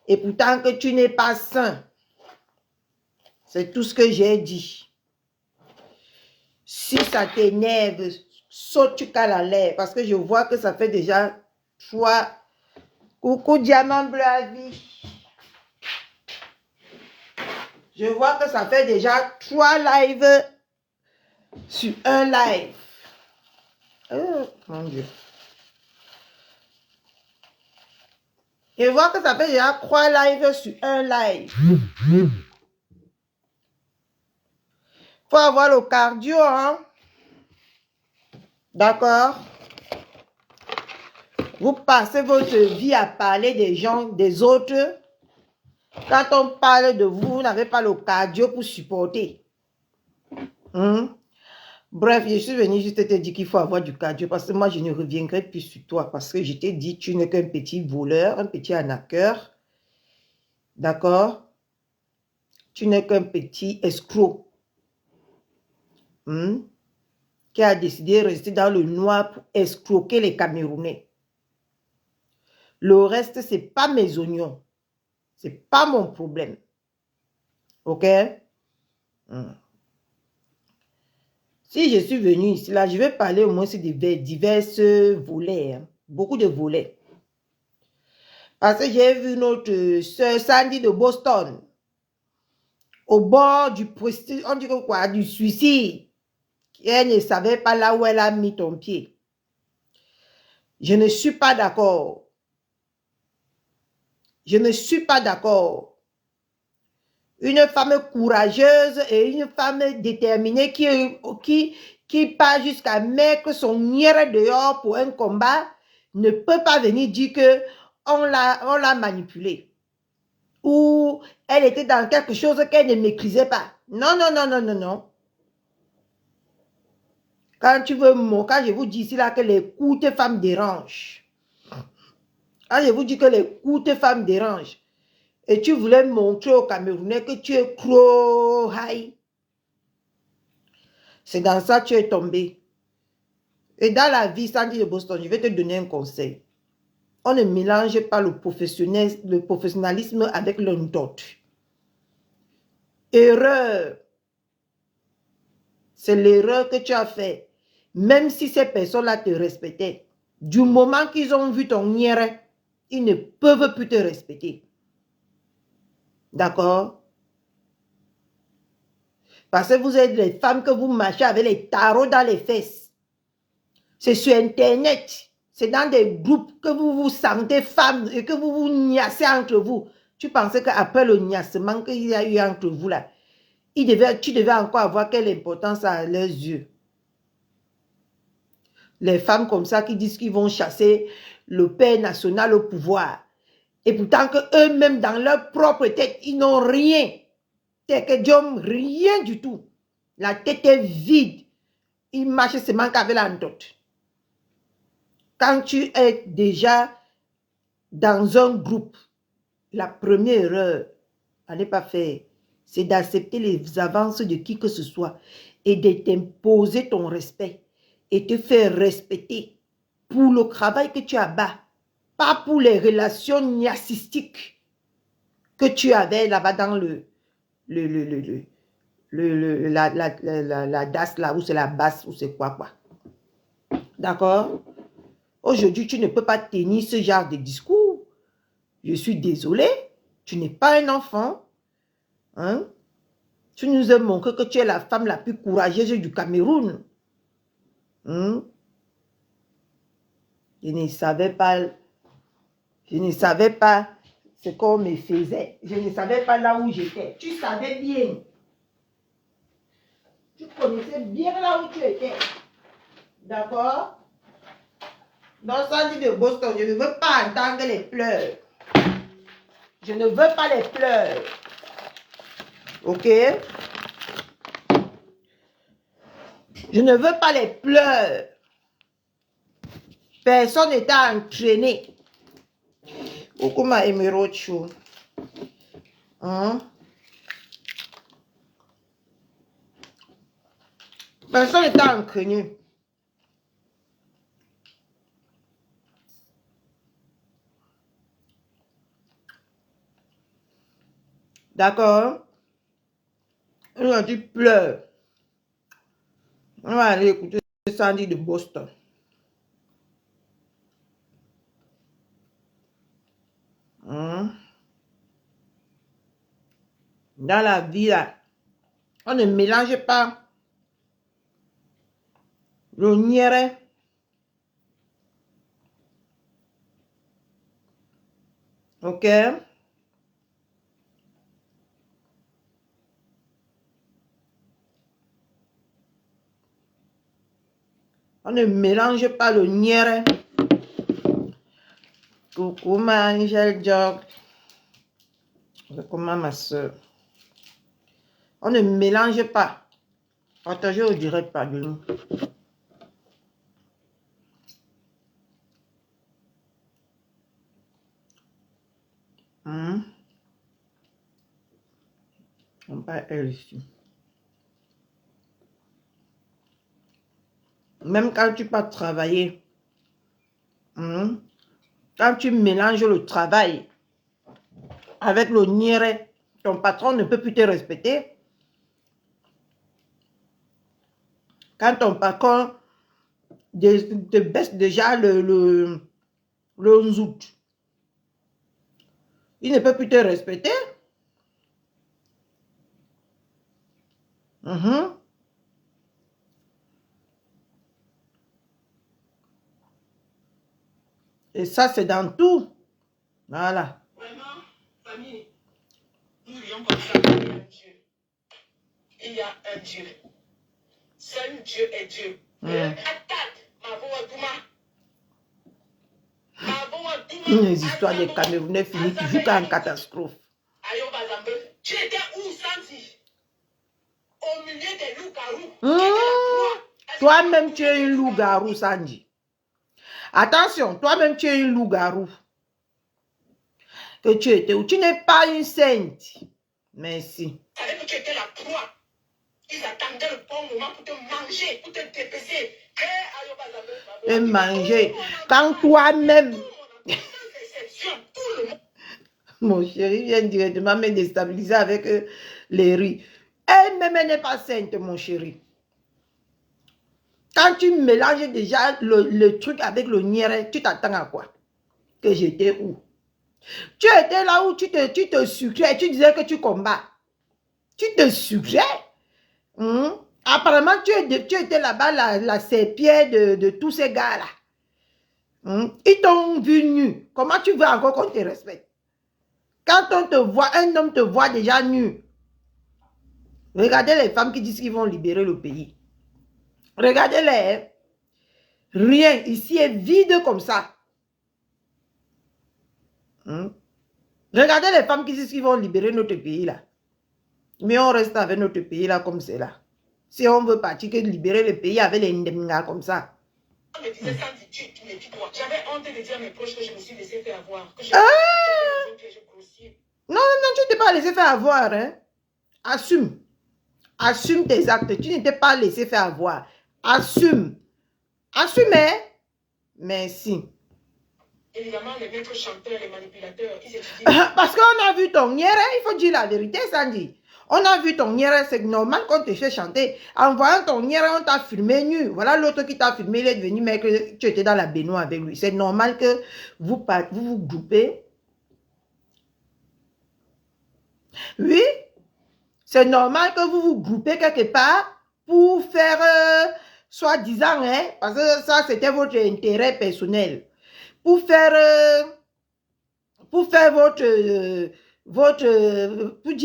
Et pourtant que tu n'es pas sain. C'est tout ce que j'ai dit. Si ça t'énerve, saute tu cales à l'air. Parce que je vois que ça fait déjà 3. Coucou diamant bleu à vie. Je vois que ça fait déjà 3 lives sur un live. Oh mon Dieu. Je vois que ça fait déjà 3 lives sur un live. Faut avoir le cardio, hein. D'accord? Vous passez votre vie à parler des gens, des autres. Quand on parle de vous, vous n'avez pas le cardio pour supporter. Bref, je suis venue juste te dire qu'il faut avoir du cardio parce que moi, je ne reviendrai plus sur toi parce que je t'ai dit, tu n'es qu'un petit voleur, un petit arnaqueur. D'accord? Tu n'es qu'un petit escroc. Qui a décidé de rester dans le noir pour escroquer les Camerounais. Le reste, ce n'est pas mes oignons. Ce n'est pas mon problème. Ok? Si je suis venue ici, là, je vais parler au moins de diverses volets. Beaucoup de volets. Parce que j'ai vu notre soeur Sandy de Boston. Au bord du on dit quoi, du suicide. Elle ne savait pas là où elle a mis ton pied. Je ne suis pas d'accord. Je ne suis pas d'accord. Une femme courageuse et une femme déterminée qui part jusqu'à mettre son nière dehors pour un combat ne peut pas venir dire que on l'a manipulée. Ou elle était dans quelque chose qu'elle ne maîtrisait pas. Non, non, non, non, non, non. Quand je vous dis ici là que les courtes femmes dérangent. Quand je vous dis que les courtes femmes dérangent. Et tu voulais montrer aux Camerounais que tu es trop high. C'est dans ça que tu es tombé. Et dans la vie, Sandy de Boston, je vais te donner un conseil. On ne mélange pas le professionnalisme avec l'honnêteté. Erreur. C'est l'erreur que tu as fait. Même si ces personnes-là te respectaient, du moment qu'ils ont vu ton nière, ils ne peuvent plus te respecter. D'accord? Parce que vous êtes les femmes que vous marchez avec les tarots dans les fesses. C'est sur Internet. C'est dans des groupes que vous vous sentez femmes et que vous vous niassez entre vous. Tu pensais qu'après le niassement qu'il y a eu entre vous là, tu devais encore avoir quelle importance à leurs yeux. Les femmes comme ça qui disent qu'ils vont chasser le père national au pouvoir. Et pourtant qu'eux-mêmes dans leur propre tête, ils n'ont rien. Rien du tout. La tête est vide. Ils marchent seulement qu'avec la dot. Quand tu es déjà dans un groupe, la première erreur à ne pas faire, c'est d'accepter les avances de qui que ce soit et de t'imposer ton respect et te faire respecter pour le travail que tu as bas, pas pour les relations narcissiques que tu avais là-bas dans la DAS là, ou c'est la basse, ou c'est quoi. D'accord? Aujourd'hui, tu ne peux pas tenir ce genre de discours. Je suis désolée, tu n'es pas un enfant. Hein? Tu nous as montré que tu es la femme la plus courageuse du Cameroun. Hein? Je ne savais pas ce qu'on me faisait. Je ne savais pas là où j'étais. Tu savais bien. Tu connaissais bien là où tu étais. D'accord? Dans Sandy de Boston, je ne veux pas entendre les pleurs. Je ne veux pas les pleurs. Ok? Je ne veux pas les pleurs. Personne n'est entraîné. Coucou ma émeraude chou. Hein? Personne n'est entraîné. D'accord? Quand tu pleures, on va aller écouter Sandy de Boston. Dans la vie, là, on ne mélange pas le niéré. Ok? On ne mélange pas le niéré. Coucou ma Angel Jog. Comment ma soeur? On ne mélange pas. Partagez au direct par de nous. On va elle ici. Même quand tu pars travailler, quand tu mélanges le travail avec le niéré, ton patron ne peut plus te respecter. Quand ton patron te baisse déjà le 11 août, il ne peut plus te respecter. Et ça, c'est dans tout. Voilà. Vraiment, famille, nous vivons comme ça, il y a un Dieu. Il y a un Dieu. Seul Dieu est Dieu. Les histoires des Camerounais finissent toujours en catastrophe. Tu étais où, Sandy? Au milieu des loups-garous. Toi-même, tu es un loup-garou, Sandy. Attention, toi-même, tu es un loup-garou. Que tu étais où? Tu n'es pas une sainte. Merci. Savais que tu étais la proie. Ils attendaient le bon moment pour te manger, pour te dépêcher. Et manger. Quand toi-même... Mon chéri vient directement me déstabiliser avec les riz. Elle-même, elle n'est pas sainte, mon chéri. Quand tu mélanges déjà le truc avec le niéré, tu t'attends à quoi? Que j'étais où? Tu étais là où tu te sucrais, tu disais que tu combats. Tu te sucrais. Apparemment, tu étais là-bas, la serpillère de tous ces gars-là. Ils t'ont vu nu. Comment tu veux encore qu'on te respecte? Quand on te voit, un homme te voit déjà nu. Regardez les femmes qui disent qu'ils vont libérer le pays. Regardez-les. Rien. Ici est vide comme ça. Regardez les femmes qui disent qu'ils vont libérer notre pays là. Mais on reste avec notre pays là comme c'est là. Si on veut partir, que libérer le pays avec les ndemngas comme ça. On me disait ça, j'avais honte de dire à mes proches que je me suis laissé faire avoir. Non, tu ne t'es pas laissé faire avoir. Hein? Assume. Assume tes actes. Tu ne t'es pas laissé faire avoir. Assume. Assume. Hein? Merci. Évidemment, les maîtres chanteurs, les manipulateurs, ils étudient. Parce qu'on a vu ton niéré, il faut dire la vérité, Sandy. On a vu ton niéré, c'est normal qu'on te fait chanter. En voyant ton niéré, on t'a filmé nu. Voilà l'autre qui t'a filmé, il est devenu mec, tu étais dans la baignoire avec lui. C'est normal que vous vous groupez. Oui, c'est normal que vous vous groupez quelque part pour faire, soi-disant, hein, parce que ça, c'était votre intérêt personnel. Pour faire pour dire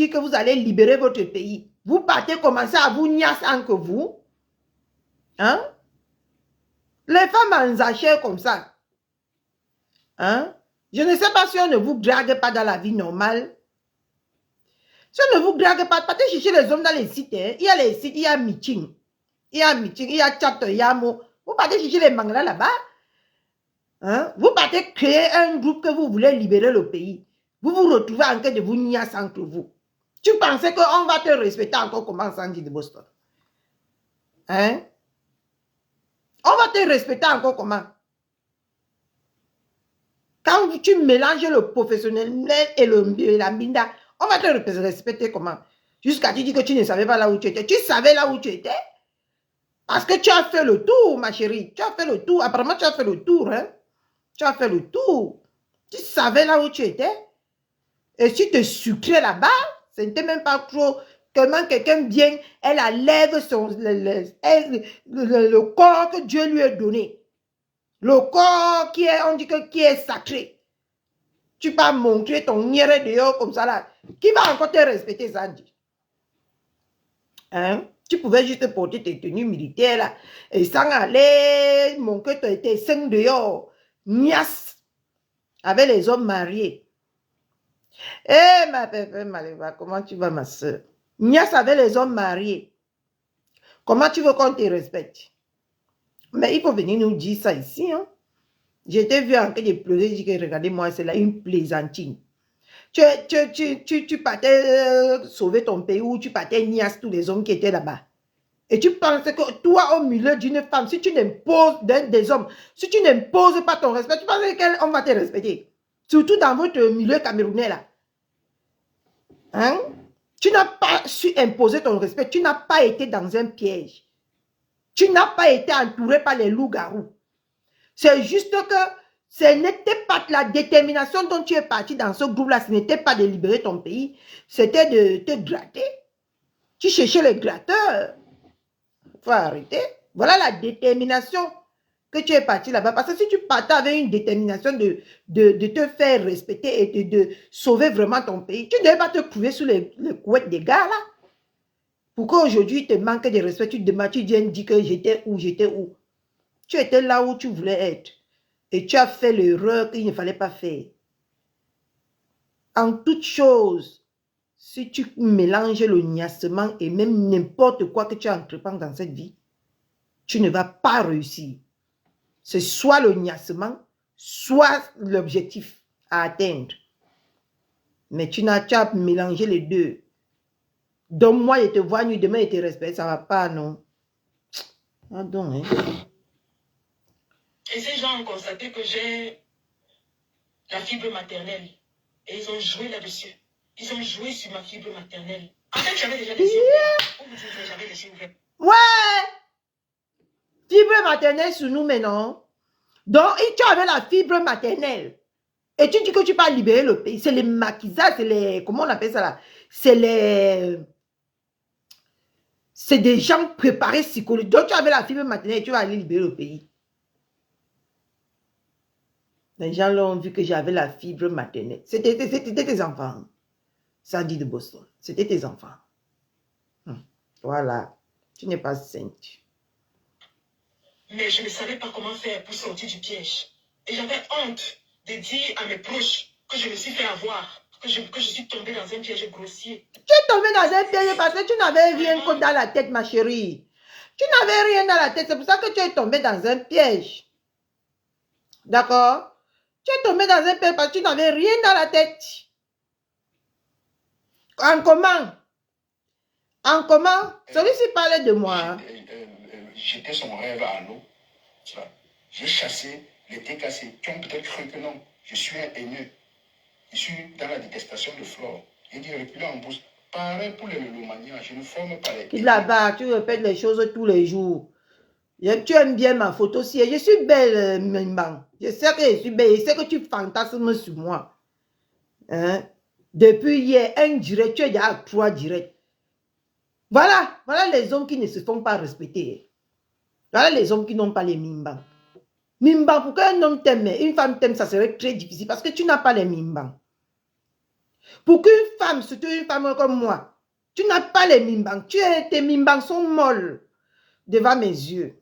que vous allez libérer votre pays. Vous partez commencer à vous niasser que vous. Hein? Les femmes en sachet comme ça. Hein? Je ne sais pas si on ne vous drague pas dans la vie normale. Si on ne vous drague pas, partez chercher les hommes dans les sites. Hein? Il y a les sites, il y a meeting. Il y a meeting, il y a chat, il y a mot. Vous partez chercher les manglas là-bas. Hein? Vous partez créer un groupe que vous voulez libérer le pays. Vous vous retrouvez en train de vous niasser entre vous. Tu pensais qu'on va te respecter encore comment Sandy de Boston? Hein? On va te respecter encore comment? Quand tu mélanges le professionnel et la minda, On va te respecter comment? Jusqu'à tu dis que tu ne savais pas là où tu étais. Tu savais là où tu étais? Parce que tu as fait le tour, ma chérie. Tu as fait le tour. Apparemment, tu as fait le tour. Hein? Tu as fait le tour. Tu savais là où tu étais. Et si tu te sucrais là-bas, ce n'était même pas trop. Comment quelqu'un vient, elle enlève le corps que Dieu lui a donné. Le corps qui est, on dit que qui est sacré. Tu vas montrer ton nière dehors comme ça là. Qui va encore te respecter, Sandy? Hein? Tu pouvais juste porter tes tenues militaires là. Et sans aller montrer tes seins dehors. Nias. Avec les hommes mariés. Eh, ma pépé Maléva, comment tu vas, ma soeur? Nias avec les hommes mariés. Comment tu veux qu'on te respecte? Mais il faut venir nous dire ça ici. Hein? J'étais vu en train de pleurer, je dis que regardez-moi, c'est là une plaisantine. Tu partais sauver ton pays ou tu partais nias tous les hommes qui étaient là-bas. Et tu penses que toi, au milieu d'une femme, si tu n'imposes des hommes, si tu n'imposes pas ton respect, tu penses qu'on va te respecter. Surtout dans votre milieu camerounais là. Hein? Tu n'as pas su imposer ton respect. Tu n'as pas été dans un piège. Tu n'as pas été entouré par les loups-garous. C'est juste que ce n'était pas la détermination dont tu es parti dans ce groupe-là. Ce n'était pas de libérer ton pays. C'était de te gratter. Tu cherchais les gratteurs. Il faut arrêter. Voilà la détermination que tu es parti là-bas. Parce que si tu partais avec une détermination de te faire respecter et de sauver vraiment ton pays, tu ne devais pas te couver sous les couettes des gars là. Pourquoi aujourd'hui il te manque de respect, tu viens dire que j'étais où, j'étais où. Tu étais là où tu voulais être. Et tu as fait l'erreur qu'il ne fallait pas faire. En toute chose, si tu mélanges le niassement et même n'importe quoi que tu entreprends dans cette vie, tu ne vas pas réussir. C'est soit le niassement, soit l'objectif à atteindre. Mais tu as mélangé les deux. Donc moi, je te vois nu, demain, je te respecte, ça ne va pas, non? Ah donc, hein? Et ces gens ont constaté que j'ai la fibre maternelle. Et ils ont joué là-dessus. Ils ont joué sur ma fibre maternelle. En fait, j'avais déjà les yeux ouverts. J'avais les yeux ouverts. Ouais! Fibre maternelle sur nous maintenant. Donc, tu avais la fibre maternelle. Et tu dis que tu vas libérer le pays. C'est les maquisards, c'est les... Comment on appelle ça là? C'est les... C'est des gens préparés psychologiquement. Donc, tu avais la fibre maternelle et tu vas aller libérer le pays. Les gens l'ont vu que j'avais la fibre maternelle. C'était tes enfants. Ça dit de Boston. C'était tes enfants. Voilà. Tu n'es pas sainte. Mais je ne savais pas comment faire pour sortir du piège. Et j'avais honte de dire à mes proches que je me suis fait avoir, que je suis tombée dans un piège grossier. Tu es tombée dans un piège parce que tu n'avais rien dans la tête, ma chérie. Tu n'avais rien dans la tête. C'est pour ça que tu es tombée dans un piège. D'accord? Tu es tombée dans un piège parce que tu n'avais rien dans la tête. En comment? En comment? Celui-ci parlait de moi. J'étais son rêve à l'eau. J'ai chassé les cassés. Tu as peut-être cru que non. Je suis un haineux. Je suis dans la détestation de Flore. Il dit reculer en bouche. Pareil pour les lélomaniens. Je ne forme pas les... Là-bas, tu répètes les choses tous les jours. Tu aimes bien ma photo si je suis belle, Mimban. Je sais que je suis belle. Je sais que tu fantasmes sur moi. Hein? Depuis hier, un direct, tu es déjà à 3 directs. Voilà les hommes qui ne se font pas respecter. Voilà les hommes qui n'ont pas les Mimban. Mimban, pour qu'un homme t'aime, une femme t'aime, ça serait très difficile parce que tu n'as pas les Mimban. Pour qu'une femme, surtout une femme comme moi, tu n'as pas les Mimban. Tes Mimban sont molles devant mes yeux.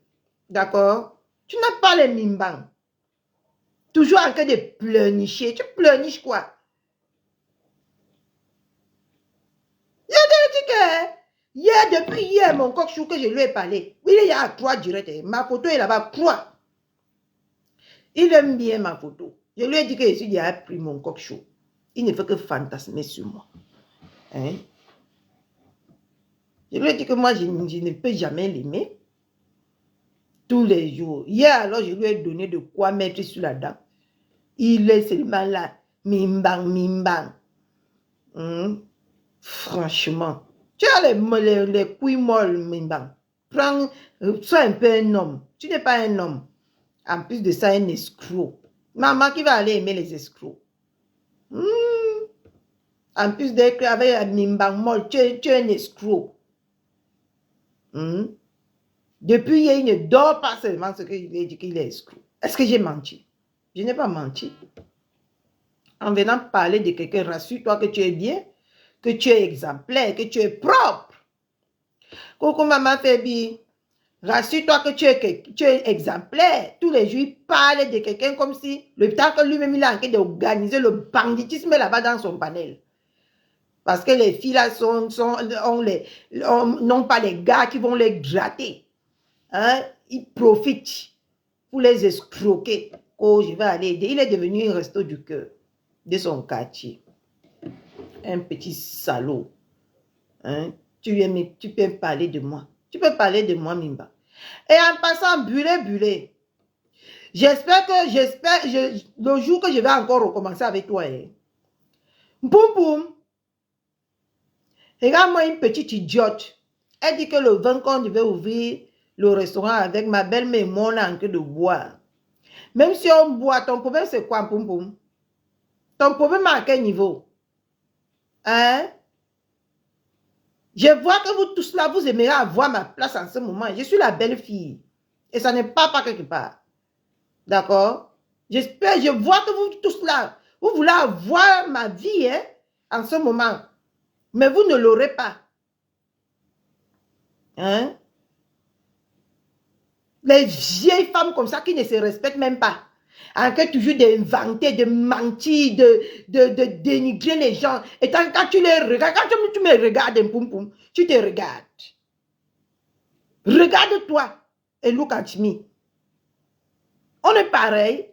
D'accord? Tu n'as pas les Mimban. Toujours en train de pleurnicher. Tu pleurniches quoi? Je te dis que hier, depuis hier, mon coq chou que je lui ai parlé, il est à 3 directs. Ma photo est là-bas, 3. Il aime bien ma photo. Je lui ai dit que je suis déjà pris mon coq chou. Il ne fait que fantasmer sur moi. Hein? Je lui ai dit que moi, je ne peux jamais l'aimer. Tous les jours. Hier, alors, je lui ai donné de quoi mettre sur la dent. Il est seulement là. Mimbang, mimbang. Hum. Franchement. Tu as les couilles molles, Mimba. Prends, sois un peu un homme. Tu n'es pas un homme. En plus de ça, un escroc. Maman qui va aller aimer les escrocs. Hum. En plus d'être avec un Mimba molle, tu es un escroc. Hum. Depuis hier, il ne dort pas seulement ce qu'il a dit qu'il est escroc. Est-ce que j'ai menti? Je n'ai pas menti. En venant parler de quelqu'un, rassure-toi que tu es bien, que tu es exemplaire, que tu es propre. Coucou maman Fébi, rassure-toi que tu es exemplaire. Tous les jours, il parle de quelqu'un comme si le temps que lui-même il a en train d'organiser le banditisme là-bas dans son panel. Parce que les filles là n'ont pas les gars qui vont les gratter. Hein? Ils profitent pour les escroquer. Oh, je vais aller aider. Il est devenu un resto du cœur de son quartier. Un petit salaud. Hein? Tu peux parler de moi. Tu peux parler de moi, Mimba. Et en passant, bulé. J'espère que, le jour que je vais encore recommencer avec toi, boum boum. Regarde-moi une petite idiote. Elle dit que le 20 quand je vais ouvrir le restaurant avec ma belle-mère et moi, on a en train de boire. Même si on boit, ton problème c'est quoi, boum boum? Ton problème à quel niveau? Hein? Je vois que vous tous là, vous aimeriez avoir ma place en ce moment. Je suis la belle fille. Et ça n'est pas quelque part. D'accord? J'espère, je vois que vous tous là, vous voulez avoir ma vie hein, en ce moment. Mais vous ne l'aurez pas. Hein? Les vieilles femmes comme ça qui ne se respectent même pas. En train toujours d'inventer, de mentir, de dénigrer les gens. Et quand tu les regardes, quand tu me regardes, poum poum, tu te regardes. Regarde-toi et look at me. On est pareil.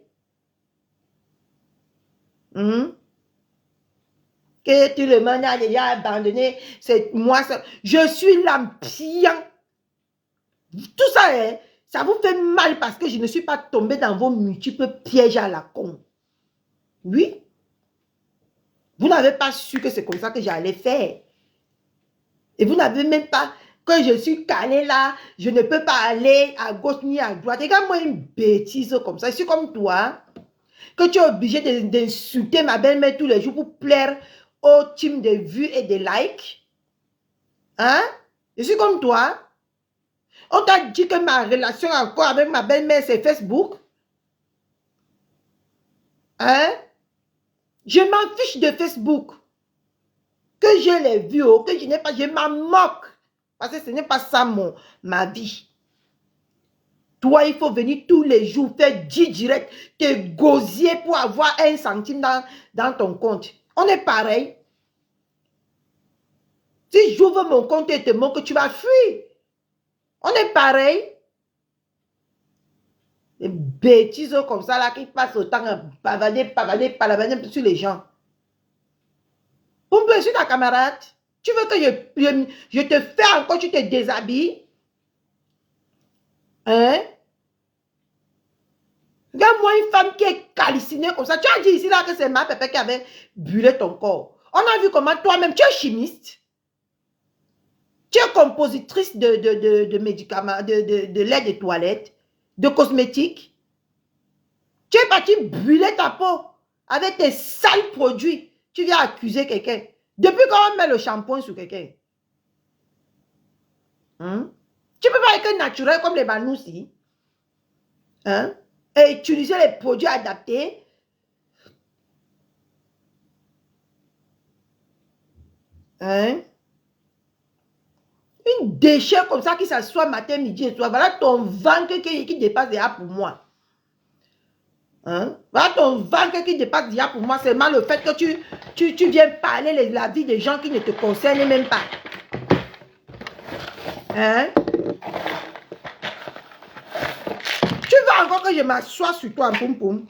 Que tu le manges a déjà abandonné, c'est moi ça. Je suis l'ampion. Tout ça, hein, ça vous fait mal parce que je ne suis pas tombée dans vos multiples pièges à la con. Oui. Vous n'avez pas su que c'est comme ça que j'allais faire. Et vous n'avez même pas que je suis calée là, je ne peux pas aller à gauche ni à droite. Regarde-moi une bêtise comme ça. Je suis comme toi, que tu es obligé d'insulter ma belle-mère tous les jours pour plaire au team de vues et de likes. Hein? Je suis comme toi. On t'a dit que ma relation encore avec ma belle-mère, c'est Facebook. Hein? Je m'en fiche de Facebook. Que je les vues, que je n'ai pas, je m'en moque. Parce que ce n'est pas ça ma vie. Toi, il faut venir tous les jours faire 10 directs, te gosier pour avoir 1 centime dans ton compte. On est pareil. Si j'ouvre mon compte et te montre que tu vas fuir. On est pareil. Des bêtises comme ça là qui passent autant à pavaner sur les gens. Pour me suis ta camarade. Tu veux que je te fais encore, tu te déshabilles? Hein? Regarde-moi une femme qui est calcinée comme ça. Tu as dit ici là que c'est ma pépé qui avait brûlé ton corps. On a vu comment toi-même, tu es chimiste. Tu es compositrice de médicaments, de lait de toilette, de cosmétiques. Tu es parti brûler ta peau avec tes sales produits. Tu viens accuser quelqu'un. Depuis quand on met le shampoing sur quelqu'un? Hein? Tu peux pas être naturel comme les Banoussi. Hein? Et utiliser les produits adaptés. Hein? Une déchet comme ça qui s'assoit matin, midi et soir. Voilà ton ventre qui dépasse déjà pour moi. Hein? Voilà ton ventre qui dépasse déjà pour moi. C'est seulement le fait que tu viens parler la vie des gens qui ne te concernent même pas. Hein? Tu veux encore que je m'assoie sur toi, poum poum?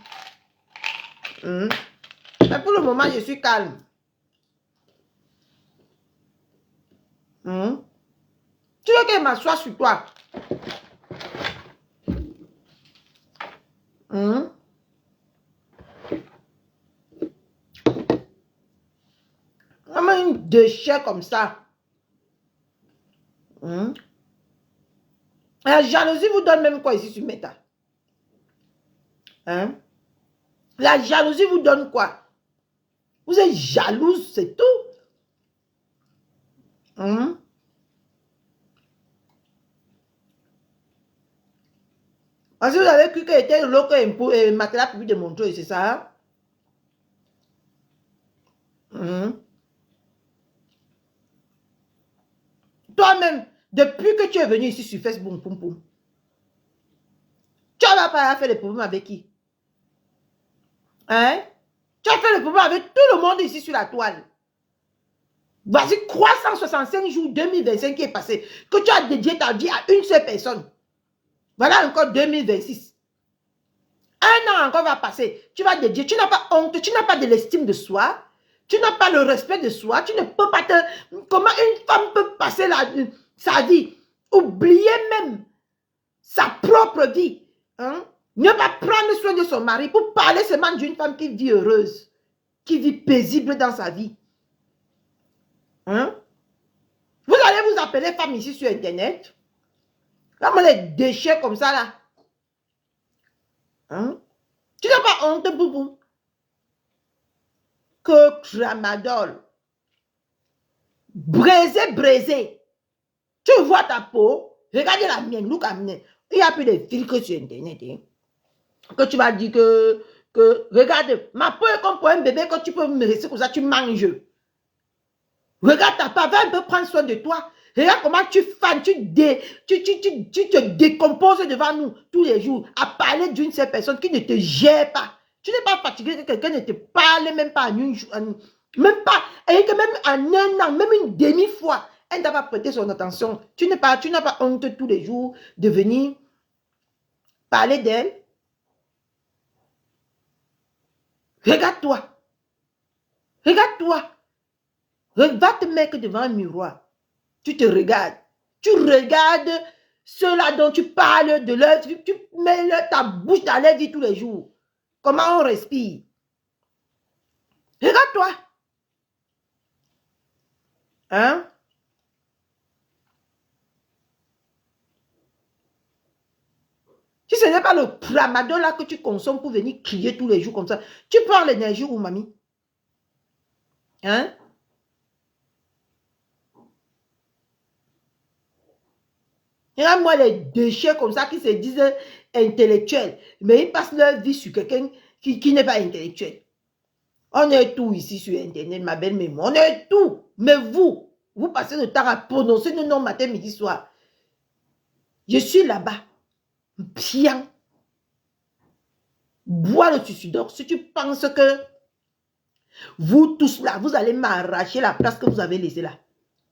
Mais pour le moment, je suis calme. Tu veux que je m'assoie sur toi? une déchet comme ça. La jalousie vous donne même quoi ici sur Meta? La jalousie vous donne quoi? Vous êtes jalouse, c'est tout. Parce que vous avez cru qu'elle était l'autre et matelas public de Montreux, c'est ça? Toi-même, depuis que tu es venu ici sur Facebook, tu n'as pas fait des problèmes avec qui? Tu as fait des problèmes avec tout le monde ici sur la toile. Voici 365 jours 2025 qui est passé, que tu as dédié ta vie à une seule personne. Voilà encore 2026. Un an encore va passer. Tu vas dédier. Tu n'as pas honte. Tu n'as pas de l'estime de soi. Tu n'as pas le respect de soi. Tu ne peux pas te... Comment une femme peut passer sa vie? Oublier même sa propre vie. Ne pas prendre soin de son mari pour parler seulement d'une femme qui vit heureuse. Qui vit paisible dans sa vie. Vous allez vous appeler femme ici sur Internet. Comme les déchets comme ça là. Tu n'as pas honte, boubou. Que tramadol. Braisé. Tu vois ta peau. Regardez la mienne, look à mienne. Il y a plus de filtres sur Internet. Que tu vas dire que regarde, ma peau est comme pour un bébé, quand tu peux me rester comme ça, tu manges. Regarde ta peau, va un peu prendre soin de toi. Regarde comment tu fanes, tu te décomposes devant nous tous les jours à parler d'une seule personne qui ne te gère pas. Tu n'es pas fatigué que quelqu'un ne te parle même pas en une jour, même pas, et que même en un an, même une demi-fois, elle n'a pas prêté son attention. Tu n'as pas honte tous les jours de venir parler d'elle. Regarde-toi. Regarde-toi. Va te mettre devant un miroir. Tu te regardes. Tu regardes ceux-là dont tu parles de leur... Tu mets ta bouche dans leur vie tous les jours. Comment on respire. Regarde-toi. Si ce n'est pas le tramadol là que tu consommes pour venir crier tous les jours comme ça, tu prends l'énergie où, mamie? Regarde-moi les déchets comme ça qui se disent intellectuels, mais ils passent leur vie sur quelqu'un qui n'est pas intellectuel. On est tout ici sur Internet, ma belle mémoire. On est tout. Mais vous passez le temps à prononcer nos noms matin, midi, soir. Je suis là-bas. Bien. Bois le sucidor. Si tu penses que vous tous là, vous allez m'arracher la place que vous avez laissée là.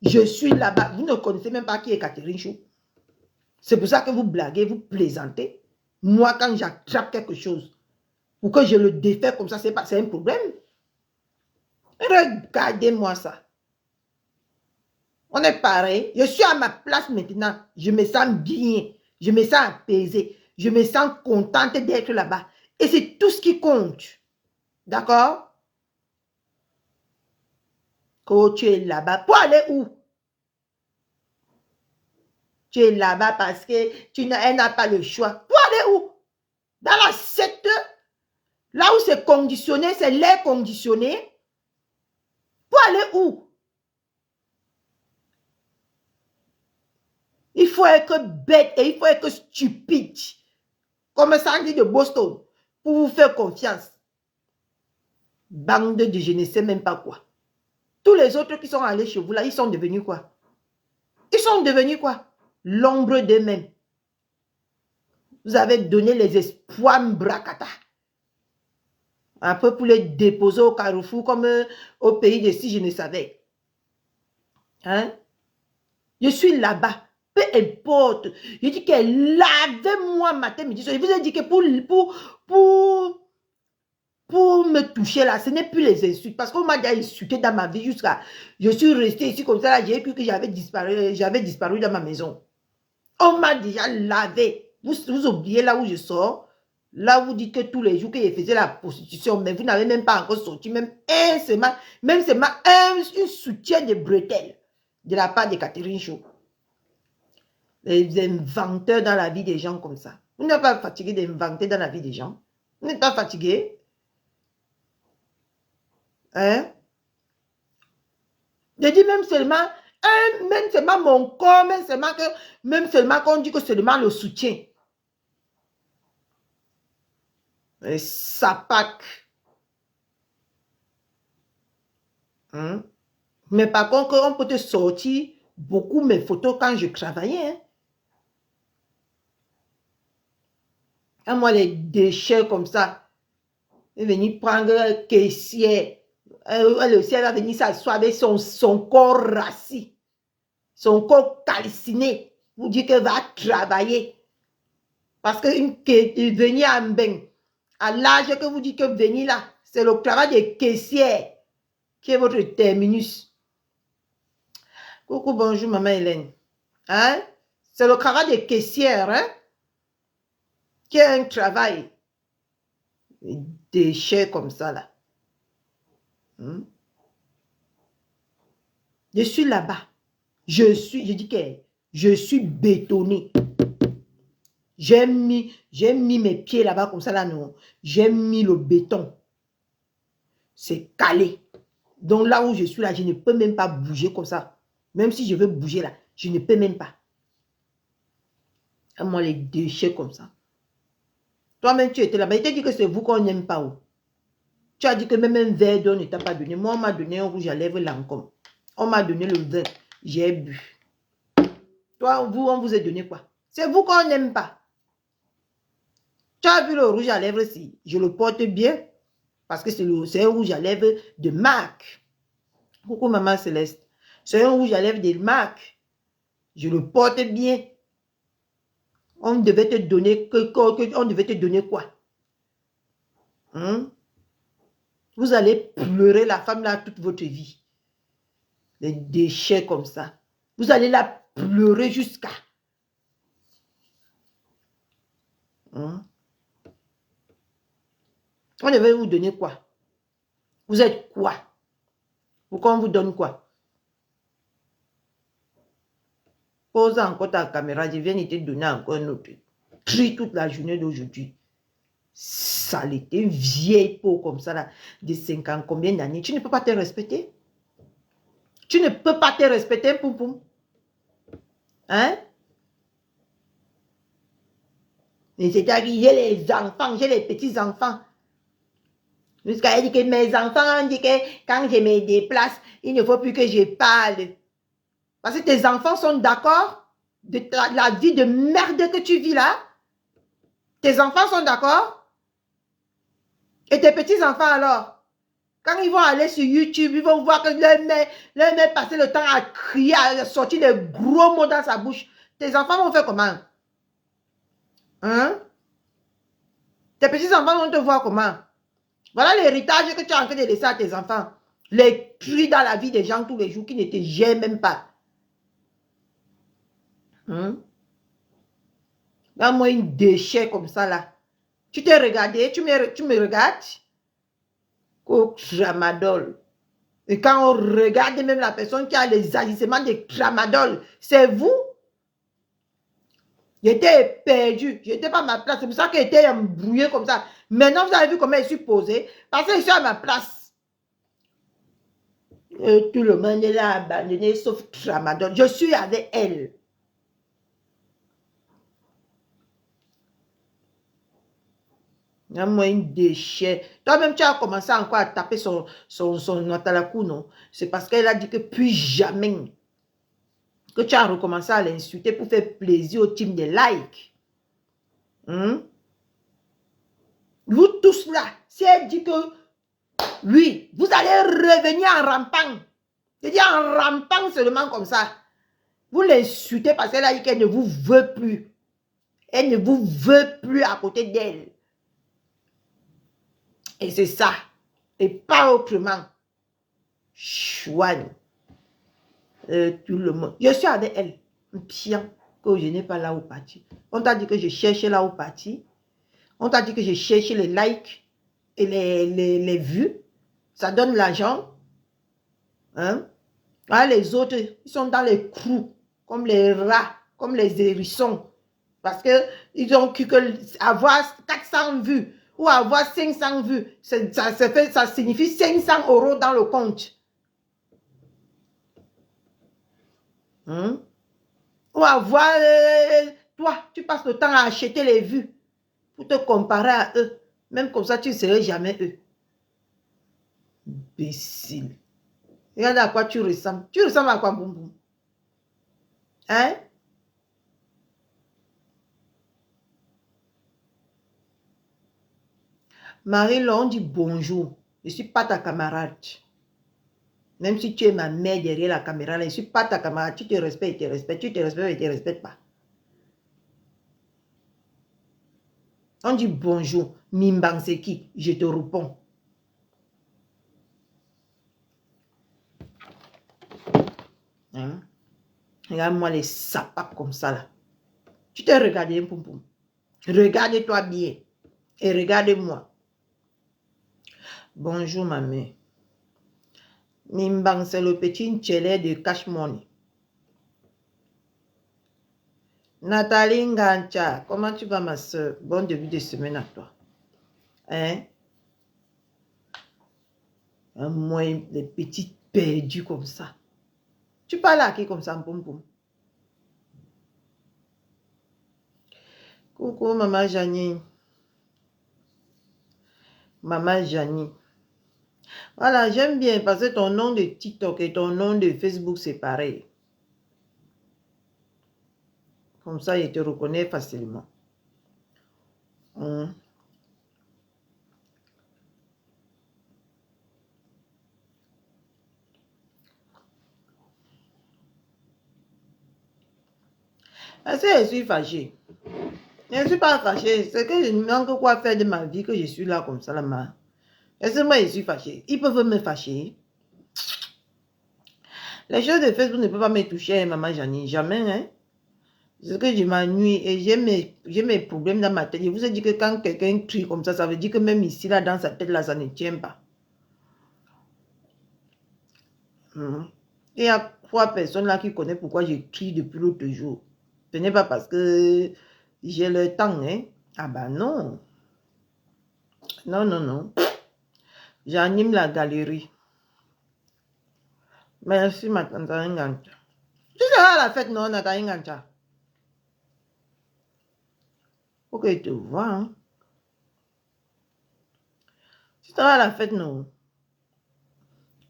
Je suis là-bas. Vous ne connaissez même pas qui est Catherine Chou. C'est pour ça que vous blaguez, vous plaisantez. Moi, quand j'attrape quelque chose, ou que je le défais comme ça, c'est un problème. Regardez-moi ça. On est pareil. Je suis à ma place maintenant. Je me sens bien. Je me sens apaisée. Je me sens contente d'être là-bas. Et c'est tout ce qui compte. D'accord? Quand tu es là-bas, pour aller où? Tu es là-bas parce que elle n'a pas le choix. Pour aller où? Dans la secte, là où c'est conditionné, c'est l'air conditionné. Pour aller où? Il faut être bête et il faut être stupide. Comme Sandy de Boston. Pour vous faire confiance. Bande de je ne sais même pas quoi. Tous les autres qui sont allés chez vous là, ils sont devenus quoi? Ils sont devenus quoi? L'ombre d'eux-mêmes. Vous avez donné les espoirs Mbrakata. Un peu pour les déposer au Carrefour comme au pays de si je ne savais. Je suis là-bas. Peu importe. Je dis que lavez-moi matin, midi, soir. Je vous ai dit que pour me toucher là, ce n'est plus les insultes. Parce qu'on m'a déjà insulté dans ma vie jusqu'à... Je suis restée ici comme ça là. J'ai cru que j'avais disparu dans ma maison. On m'a déjà lavé. Vous oubliez là où je sors. Là, vous dites que tous les jours qu'il faisait la prostitution, mais vous n'avez même pas encore sorti, même seulement un soutien de bretelles de la part de Catherine Chaud. Les inventeurs dans la vie des gens comme ça. Vous n'êtes pas fatigué d'inventer dans la vie des gens? Vous n'êtes pas fatigué? Hein? Je dis même seulement mon corps, même seulement qu'on dit que seulement le soutien. Sapac. Hein? Mais par contre, on peut te sortir beaucoup mes photos quand je travaillais. Hein? Et moi, les déchets comme ça, et venir prendre un caissier. Le ciel va venir s'asseoir avec son corps rassis, son corps calciné. Vous dites qu'elle va travailler. Parce que venir à Mbeng, à l'âge que vous dites que venir là, c'est le travail des caissiers qui est votre terminus. Coucou, bonjour, maman Hélène. Hein? C'est le travail des caissières, hein? Qui est un travail. Des déchets comme ça, là. Je suis là-bas. Je dis que je suis bétonné. J'ai mis mes pieds là-bas comme ça, là, non. J'ai mis le béton. C'est calé. Donc là où je suis là, je ne peux même pas bouger comme ça. Même si je veux bouger là, je ne peux même pas. Moi, les déchets comme ça. Toi-même, tu étais là-bas. Il t'a dit que c'est vous qu'on n'aime pas. Où? Tu as dit que même un verre d'eau ne t'a pas donné. Moi, on m'a donné un rouge à lèvres Lancôme. On m'a donné le vin. J'ai bu. Toi, on vous a donné quoi? C'est vous qu'on n'aime pas. Tu as vu le rouge à lèvres si je le porte bien. Parce que c'est un rouge à lèvres de marque. Coucou maman Céleste. C'est un rouge à lèvres de marque. Je le porte bien. On devait te donner on devait te donner quoi? Vous allez pleurer la femme là toute votre vie. Des déchets comme ça. Vous allez la pleurer jusqu'à... On devait vous donner quoi? Vous êtes quoi? Pourquoi on vous donne quoi? Pose encore ta caméra, je viens de te donner encore un autre. Trie toute la journée d'aujourd'hui. Saleté, vieille peau comme ça, là, de 50 combien d'années. Tu ne peux pas te respecter? Tu ne peux pas te respecter, poum poum. Hein? Mais c'est-à-dire, j'ai les enfants, j'ai les petits-enfants. Jusqu'à dire que mes enfants ont dit que quand je me déplace, il ne faut plus que je parle. Parce que tes enfants sont d'accord de la vie de merde que tu vis là. Tes enfants sont d'accord. Et tes petits-enfants alors? Quand ils vont aller sur YouTube, ils vont voir que leur mère passer le temps à crier, à sortir des gros mots dans sa bouche. Tes enfants vont faire comment? Hein? Tes petits-enfants vont te voir comment? Voilà l'héritage que tu es en train de laisser à tes enfants. Les cris dans la vie des gens tous les jours qui ne te gênent même pas. Donne-moi une déchet comme ça là. Tu t'es regardé, tu me regardes. Tramadol. Et quand on regarde même la personne qui a les agissements de tramadol, c'est vous. J'étais perdu, j'étais pas à ma place. C'est pour ça que j'étais embrouillé comme ça. Maintenant, vous avez vu comment je suis posé. Parce que je suis à ma place. Tout le monde est là abandonné sauf tramadol. Je suis avec elle. Moi, un déchet. Toi-même, tu as commencé encore à taper son Natalakou, non? C'est parce qu'elle a dit que plus jamais que tu as recommencé à l'insulter pour faire plaisir au team des likes. Vous tous là, si elle dit que oui, vous allez revenir en rampant. Je dis en rampant seulement comme ça. Vous l'insultez parce qu'elle a dit qu'elle ne vous veut plus. Elle ne vous veut plus à côté d'elle. Et c'est ça. Et pas autrement. Chouane. Tout le monde. Je suis avec elle. Un pion que je n'ai pas là où partir. On t'a dit que je cherchais là où partir. On t'a dit que j'ai cherché les likes et les vues. Ça donne l'argent. Hein? Ah, les autres, ils sont dans les crews, comme les rats, comme les hérissons. Parce qu'ils ont cru que avoir 400 vues ou avoir 500 vues, ça signifie 500 € dans le compte. Hein? Ou avoir, toi, tu passes le temps à acheter les vues pour te comparer à eux. Même comme ça, tu ne serais jamais eux. Imbécile. Regarde à quoi tu ressembles. Tu ressembles à quoi, boum boum? Hein? Marie-Laure, on dit bonjour. Je ne suis pas ta camarade. Même si tu es ma mère derrière la caméra, là, je ne suis pas ta camarade. Tu te respectes, tu te respectes. Tu te respectes, tu ne te respectes pas. On dit bonjour. Mimbang c'est qui? Je te réponds. Hein? Regarde-moi les sapats comme ça là. Tu t'es regardé, poum poum. Regarde-toi bien. Et regarde-moi. Bonjour ma mère. Mimbang, c'est le petit Ntchélé de Cash Money. Nathalie Ngancha, comment tu vas ma soeur? Bon début de semaine à toi. Hein? Moi, les petites perdues comme ça. Tu parles à qui comme ça, poum poum? Coucou, maman Janie. Maman Janie. Voilà, j'aime bien parce que ton nom de TikTok et ton nom de Facebook, c'est pareil. Comme ça, il te reconnaît facilement. Est-ce que je suis fâchée? Je ne suis pas fâchée. C'est que je ne manque quoi faire de ma vie que je suis là comme ça, là. Est-ce que moi, je suis fâchée? Ils peuvent me fâcher. Les choses de Facebook ne peuvent pas me toucher, maman Janie. Jamais, hein? C'est que je m'ennuie et j'ai mes problèmes dans ma tête. Je vous ai dit que quand quelqu'un crie comme ça veut dire que même ici, là, dans sa tête, là, ça ne tient pas. Il y a 3 personnes là qui connaissent pourquoi je crie depuis l'autre jour. Ce n'est pas parce que j'ai le temps, hein? Ah bah non. Non, non, non. J'anime la galerie. Merci, ma tante Ngancha. Tu seras à la fête, non, Nathalie Ngancha? Faut que je te vois, hein? Tu seras à la fête, non?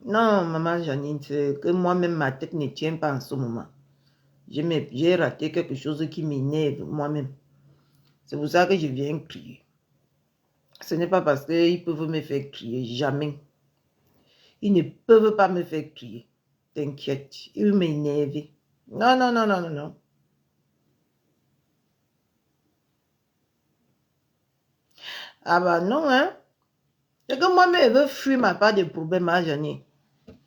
Non, maman Janine, c'est que moi-même, ma tête ne tient pas en ce moment. J'ai raté quelque chose qui m'énerve moi-même. C'est pour ça que je viens crier. Ce n'est pas parce qu'ils peuvent me faire crier, jamais. Ils ne peuvent pas me faire crier. T'inquiète, ils m'énervent. Non, non, non, non, non, non. Ah bah non, hein. C'est que moi-même, je veux fuir ma part de problèmes à Janine.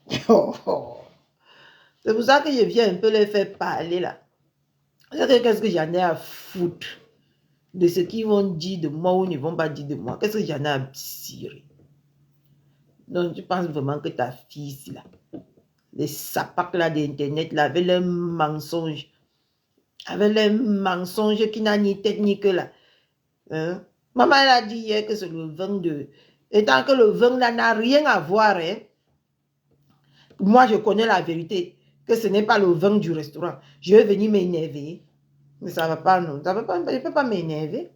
C'est pour ça que je viens un peu les faire parler là. Qu'est-ce que j'en ai à foutre de ce qu'ils vont dire de moi ou ne vont pas dire de moi? Qu'est-ce que j'en ai à cirer? Donc, tu penses vraiment que ta fille ici là, les sapacs là d'internet là, avec leurs mensonges, qui n'a ni tête ni queue là. Hein? Maman elle a dit hier que c'est le 22. Et tant que le 20 là n'a rien à voir, hein, moi je connais la vérité, que ce n'est pas le 20 du restaurant. Je vais venir m'énerver. Mais ça ne va pas, non. Ça va pas, je ne peux pas m'énerver.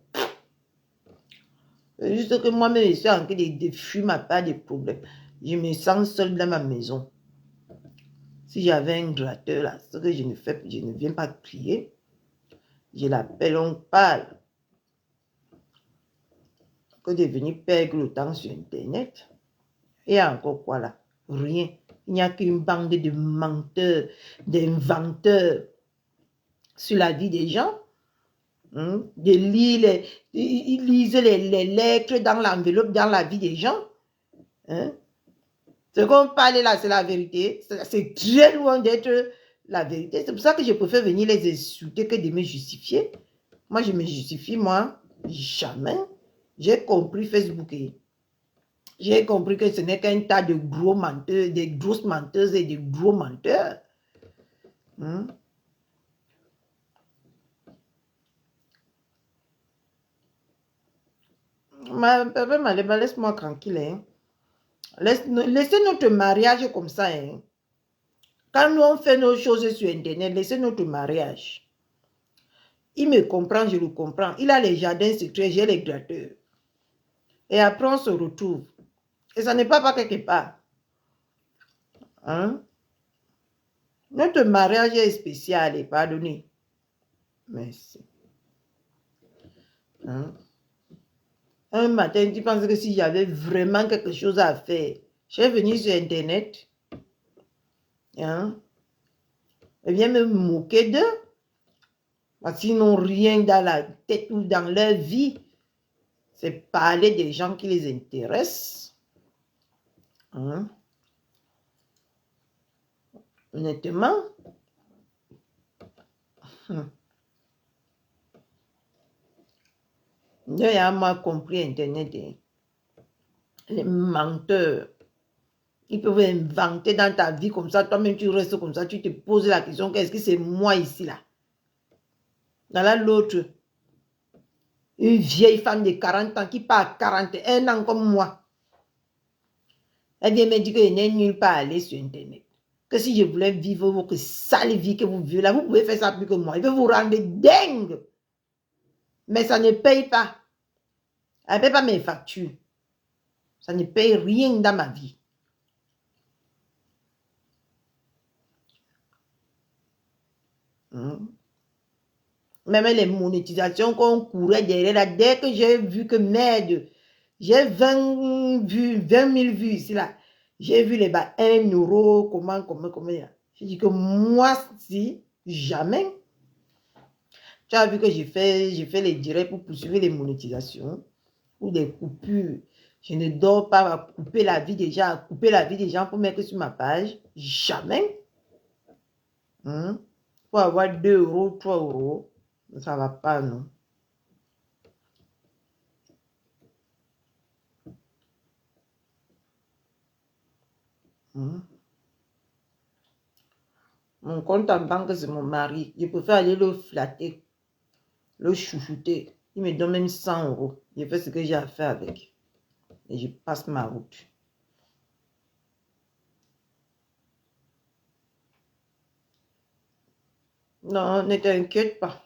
C'est juste que moi-même, je suis en train de fuir ma part des problèmes. Je me sens seule dans ma maison. Si j'avais un gratteur là, ce que je ne fais, je ne viens pas crier. Je l'appelle, on parle. Que de venir perdre le temps sur Internet. Et encore quoi là? Rien. Il n'y a qu'une bande de menteurs, d'inventeurs sur la vie des gens. Ils lisent les lettres dans l'enveloppe, dans la vie des gens. Ce qu'on parle là, c'est la vérité. C'est très loin d'être la vérité. C'est pour ça que je préfère venir les insulter que de me justifier. Moi, je me justifie, moi, jamais. J'ai compris Facebook. J'ai compris que ce n'est qu'un tas de gros menteurs, des grosses menteuses et des gros menteurs. Hein? Laisse-moi tranquille. Hein? Laissez notre mariage comme ça. Hein? Quand nous on fait nos choses sur Internet, laissez notre mariage. Il me comprend, je le comprends. Il a les jardins secrets, j'ai les gratteurs. Et après, on se retrouve. Et ça n'est pas quelque part. Hein? Notre mariage est spécial et pardonnez. Merci. Hein? Un matin, tu penses que si j'avais vraiment quelque chose à faire, je vais venir sur Internet. Hein? Et viens me moquer d'eux. Parce qu'ils n'ont rien dans la tête ou dans leur vie. C'est parler des gens qui les intéressent. Hein? Honnêtement. Il y a moi compris Internet. Hein. Les menteurs. Ils peuvent inventer dans ta vie comme ça. Toi-même, tu restes comme ça. Tu te poses la question, qu'est-ce que c'est moi ici là? Dans là, l'autre. Une vieille femme de 40 ans qui part à 41 ans comme moi. Elle vient me dire qu'elle n'est nulle part aller sur Internet. Que si je voulais vivre votre sale vie que vous vivez là, vous pouvez faire ça plus que moi. Il peut vous rendre dingue. Mais ça ne paye pas. Elle ne paye pas mes factures. Ça ne paye rien dans ma vie. Même les monétisations qu'on courait derrière là, dès que j'ai vu que merde, j'ai 20 000 vues ici là, j'ai vu les bas 1 euro, comment. J'ai dit que moi, si, jamais. Tu as vu que j'ai fait les directs pour poursuivre les monétisations ou des coupures. Je ne dors pas à couper la vie des gens, pour mettre sur ma page. Jamais. Pour avoir 2 euros, 3 euros. Ça va pas, non. Mon compte en banque, c'est mon mari. Je préfère aller le flatter, le chouchouter. Il me donne même 100 euros. Je fais ce que j'ai à faire avec. Et je passe ma route. Non, ne t'inquiète pas.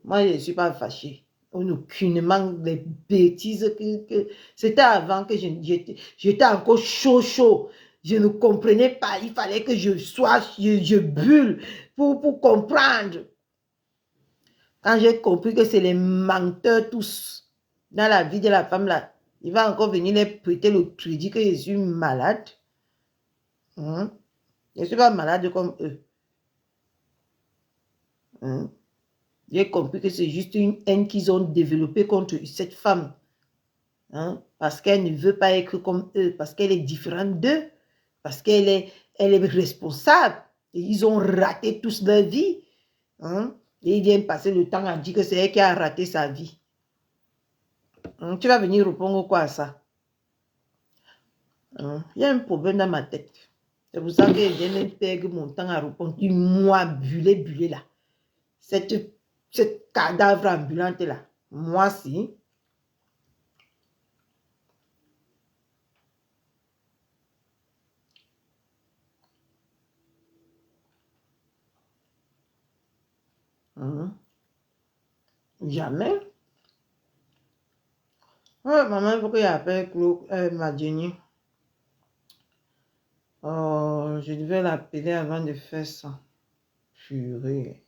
Moi, je ne suis pas fâchée. Aucunement des bêtises que c'était avant que j'étais encore chaud. Je ne comprenais pas. Il fallait que je bulle pour comprendre. Quand j'ai compris que c'est les menteurs tous dans la vie de la femme là, il va encore venir les prêter le crédit que je suis malade. Je ne suis pas malade comme eux. J'ai compris que c'est juste une haine qu'ils ont développée contre cette femme. Parce qu'elle ne veut pas être comme eux, parce qu'elle est différente d'eux, parce qu'elle est responsable. Et ils ont raté tous leur vie. Et ils viennent passer le temps à dire que c'est elle qui a raté sa vie. Tu vas venir répondre quoi à ça? Il y a un problème dans ma tête. C'est pour ça que je viens de perdre mon temps à répondre. Moi, buller là. Cette cadavre ambulante là. Moi, si. Jamais. Maman, il faut que j'appelle Madjeni. Je devais l'appeler avant de faire ça. Purée.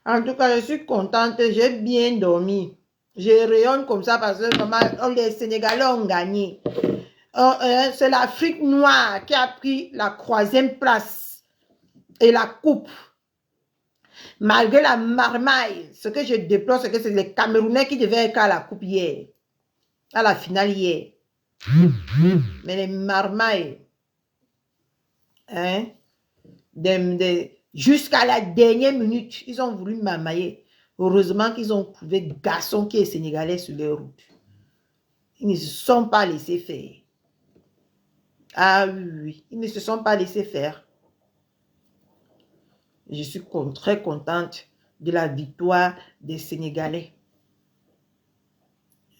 En tout cas, je suis contente. J'ai bien dormi. Je rayonne comme ça parce que maman, les Sénégalais ont gagné. C'est l'Afrique noire qui a pris la 3e place et la coupe. Malgré la marmaille, ce que je déplore, c'est que c'est les Camerounais qui devaient être à la coupe hier. À la finale hier. Mais les marmailles, jusqu'à la dernière minute, ils ont voulu marmailler. Heureusement qu'ils ont trouvé garçon qui est sénégalais sur les routes. Ils ne se sont pas laissés faire. Ah oui, ils ne se sont pas laissés faire. Je suis très contente de la victoire des Sénégalais.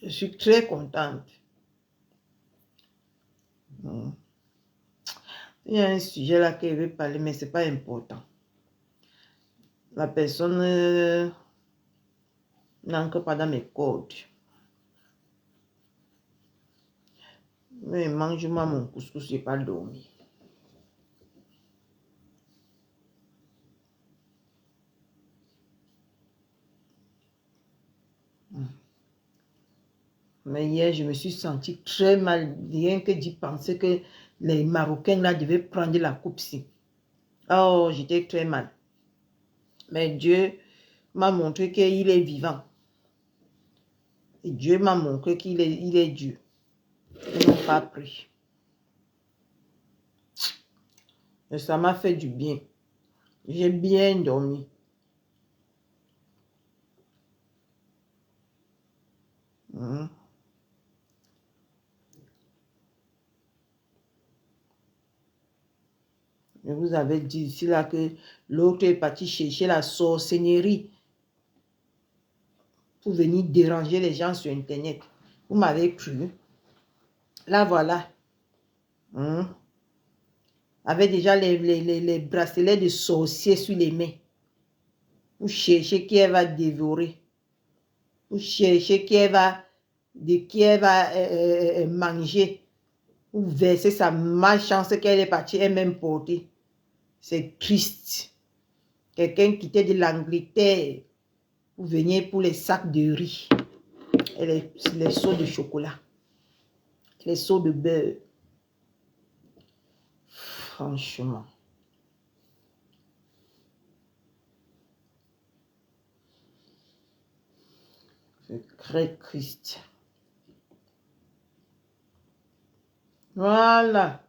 Je suis très contente. Il y a un sujet là que je veux parler, mais ce n'est pas important. La personne n'entre pas dans mes codes. Mais mange-moi mon couscous, je n'ai pas dormi. Mais hier, je me suis sentie très mal, rien que d'y penser que les Marocains là devaient prendre la coupe-ci. Oh, j'étais très mal. Mais Dieu m'a montré qu'il est vivant. Et Dieu m'a montré qu'il est Dieu. Ils n'ont pas pris. Et ça m'a fait du bien. J'ai bien dormi. Je vous avais dit ici là que l'autre est parti chercher la sorcellerie pour venir déranger les gens sur Internet. Vous m'avez cru. Là, voilà. Avec déjà les bracelets de sorcier sur les mains. Vous cherchez qui elle va dévorer. Vous cherchez qui elle va manger. Vous versez sa malchance qu'elle est partie elle-même porter. C'est triste. Quelqu'un qui était de l'Angleterre. Vous veniez pour les sacs de riz. Et les seaux de chocolat. Les seaux de beurre. Franchement. C'est très triste. Voilà.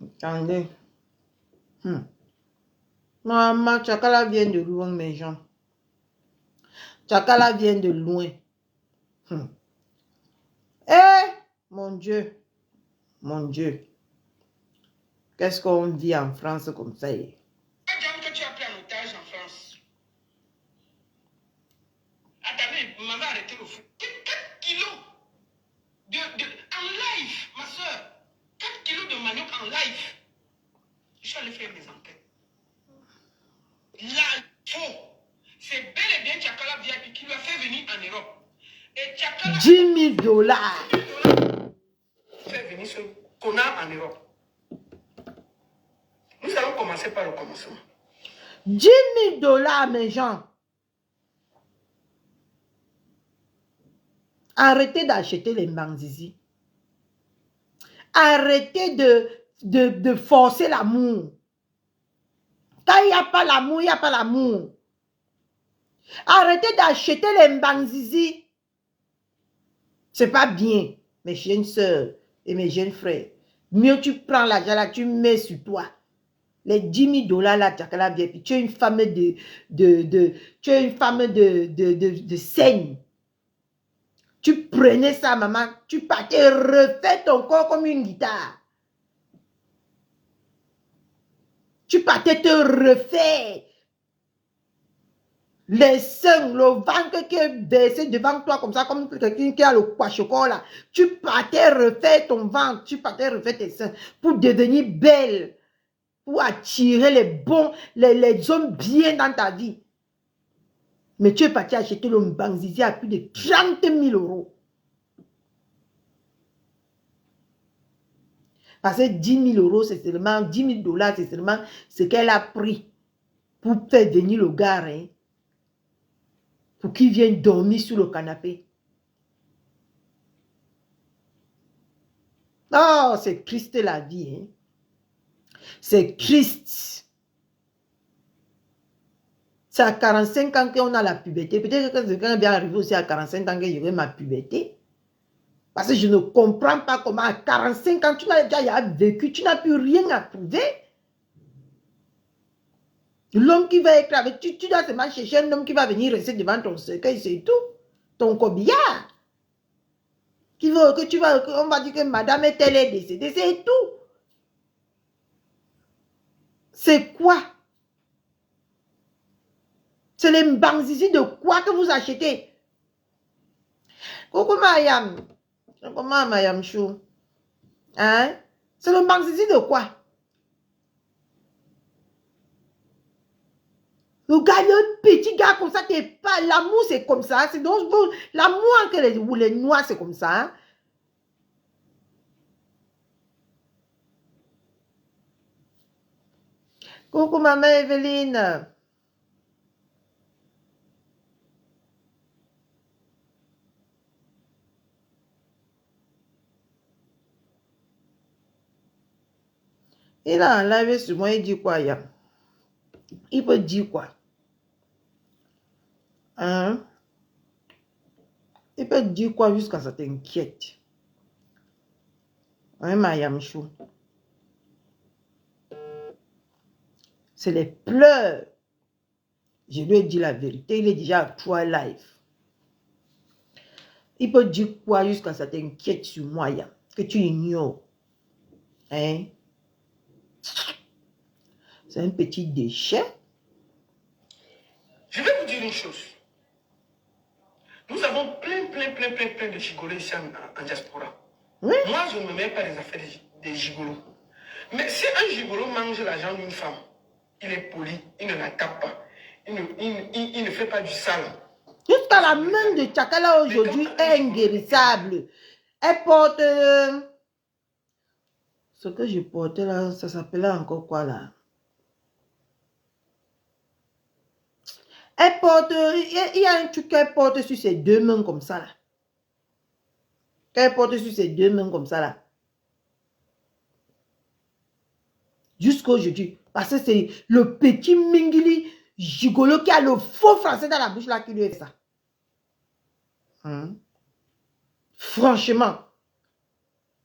Attendez. Maman, Tchakala vient de loin, mes gens. Tchakala vient de loin. Eh, mon Dieu. Mon Dieu. Qu'est-ce qu'on vit en France comme ça? La dame que tu as pris en otage en France. Attendez, maman, arrêtez le fou. 4 kilos en live, ma soeur. 4 kilos de manioc en live. Je suis allé faire mes enquêtes. Là, faux. C'est bel et bien Tchakala VIP qui lui a fait venir en Europe. Et Tchakala 10 000 dollars. fait venir ce connard en Europe. Nous allons commencer par le commencement. 10 000 dollars, mes gens. Arrêtez d'acheter les Mbanzizi. Arrêtez de forcer l'amour. Quand il n'y a pas l'amour, il n'y a pas l'amour. Arrêtez d'acheter les Mbanzizi. C'est pas bien, mes jeunes soeurs et mes jeunes frères. Mieux tu prends l'argent là, tu mets sur toi. Les 10 000 dollars là, tu es une femme de scène. Tu prenais ça, maman, tu partais refaire ton corps comme une guitare. Tu partais te refaire. Les seins, le ventre qui est baissé devant toi comme ça, comme quelqu'un qui a le kwashoko là. Tu partais refaire ton ventre, tu partais refaire tes seins pour devenir belle. Pour attirer les hommes bien dans ta vie. Mais tu es parti acheter le Mbanzizi à plus de 30 000 euros. Parce que 10 000 euros, c'est seulement 10 000 dollars, c'est seulement ce qu'elle a pris pour faire venir le gars, hein, pour qu'il vienne dormir sur le canapé. Oh, c'est triste la vie, hein. C'est triste. C'est à 45 ans qu'on a la puberté. Peut-être que quelqu'un est bien arrivé aussi à 45 ans que j'aurai ma puberté. Parce que je ne comprends pas comment à 45 ans, tu n'as déjà vécu, tu n'as plus rien à prouver. L'homme qui va être avec tu dois seulement chercher un homme qui va venir rester devant ton cercueil, c'est tout. Ton corbillard. Qui veut que tu vas, on va dire que madame est-elle est décédée, c'est tout. C'est quoi? C'est les mbanzizi de quoi que vous achetez? Coucou Mayam. Comment Mayam Chou? Hein? C'est le mbanzizi de quoi? Le gars, le petit gars comme ça, t'es pas. L'amour, c'est comme ça. C'est donc l'amour que les noirs, c'est comme ça. Hein? Coucou maman Evelyne. Il a un live sur moi, il dit quoi, Yam? Il peut dire quoi? Hein? Il peut dire quoi jusqu'à ça t'inquiète? Hein, Mayam Chou? C'est les pleurs. Je lui ai dit la vérité. Il est déjà à 3 lives. Il peut dire quoi jusqu'à ça t'inquiète sur moi, Yam? Que tu ignores. Hein? C'est un petit déchet. Je vais vous dire une chose. Nous avons plein de gigolos ici en diaspora. Oui? Moi, je ne me mets pas des affaires des gigolos. Mais si un gigolo mange l'argent d'une femme, il est poli, il ne la tape pas, il ne fait pas du sale. Jusqu'à la main de Tchakala aujourd'hui est inguérissable. Elle porte... ce que je portais là, ça s'appelait encore quoi là? Elle porte... Il y a un truc qu'elle porte sur ses 2 mains comme ça là. Qu'elle porte sur ses 2 mains comme ça là. Jusqu'aujourd'hui. Parce que c'est le petit Mingili gigolo qui a le faux français dans la bouche là qui lui fait ça. Hein? Franchement.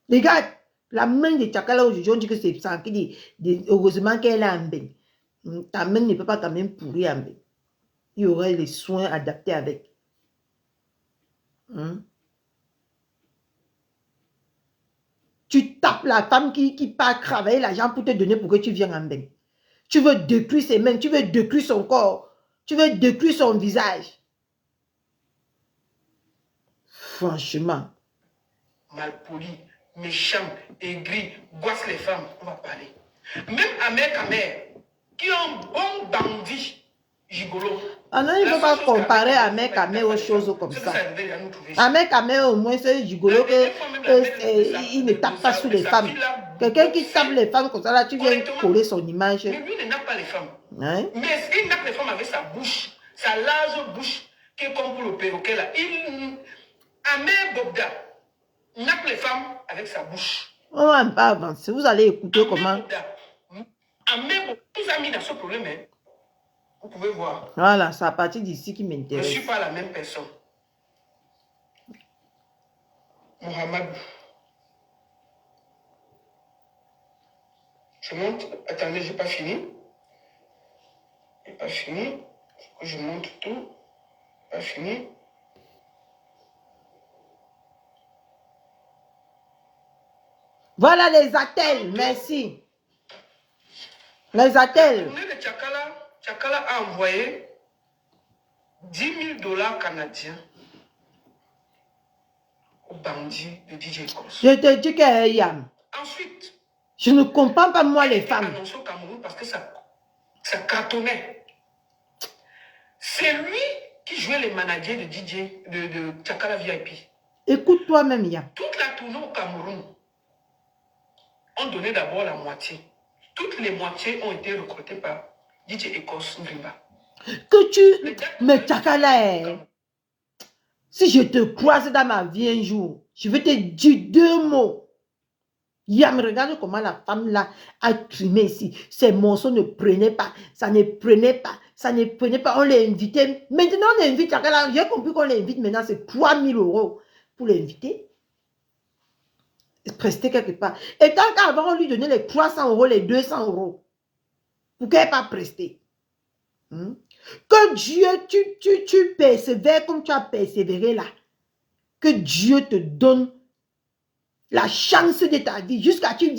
Les gars, la main de Tchakala aujourd'hui, on dit que c'est ça qui dit, heureusement qu'elle a un bain. Ta main ne peut pas quand même pourrir un bain. Il y aurait les soins adaptés avec. Hein? Tu tapes la femme qui part travailler l'argent pour te donner pour que tu viennes en bain. Tu veux détruire ses mains, tu veux détruire son corps, tu veux détruire son visage. Franchement. Malpoli, méchant, aigri, goisse les femmes, on va parler. Même Ahmed, qui est un bon bandit gigolo. Ah non, il ne faut pas comparer Ahmed Kamé aux choses comme ça. Ahmed Kamé, au moins, c'est gigolo qu'il ne tape pas sur les femmes. Quelqu'un qui tape les femmes comme ça, là, tu viens coller son image. Mais lui ne nappe pas les femmes. Hein? Mais il nappe les femmes avec sa bouche, sa large bouche, qui est comme pour le perroquet là. Ahmed Bobda nappe les femmes avec sa bouche. On va pas avancer. Vous allez écouter Ahmed comment. Bobda. Ahmed Bobda nous a mis dans ce problème. Hein. Vous pouvez voir. Voilà, c'est à partir d'ici qui Je ne m'intéresse. suis pas la même personne. Mohamed. Je monte. Attendez, je n'ai pas fini. Je n'ai pas fini. Faut que je monte tout. Pas fini. Voilà les attelles, merci. Les attelles. La tournée de Tchakala a envoyé 10 000 $ canadiens aux bandits de DJ Ecos. Je te dis que Yam, Ensuite, je ne comprends pas moi les il a femmes. annoncé au Cameroun parce que ça cartonnait. C'est lui qui jouait les managers de DJ de Tchakala VIP. Écoute toi-même Yam. Toute la tournée au Cameroun ont donné d'abord la moitié. Toutes les moitiés ont été recrutées par DJ Ecos Ngrimba. Que tu... Mais Tchakala, si je te croise dans ma vie un jour, je vais te dire 2 mots. Yam, regarde comment la femme là a trimé ici. Ces morceaux ne prenaient pas. Ça ne prenait pas. Ça ne prenait pas. On l'a invité. Maintenant, on invite Tchakala. J'ai compris qu'on l'invite maintenant. C'est 3 000 € pour l'inviter. Prester quelque part. Et tant qu'avant, on lui donnait les 300 €, les 200 € pour qu'elle n'ait pas presté. Que Dieu, tu persévères comme tu as persévéré là. Que Dieu te donne la chance de ta vie jusqu'à ce que tu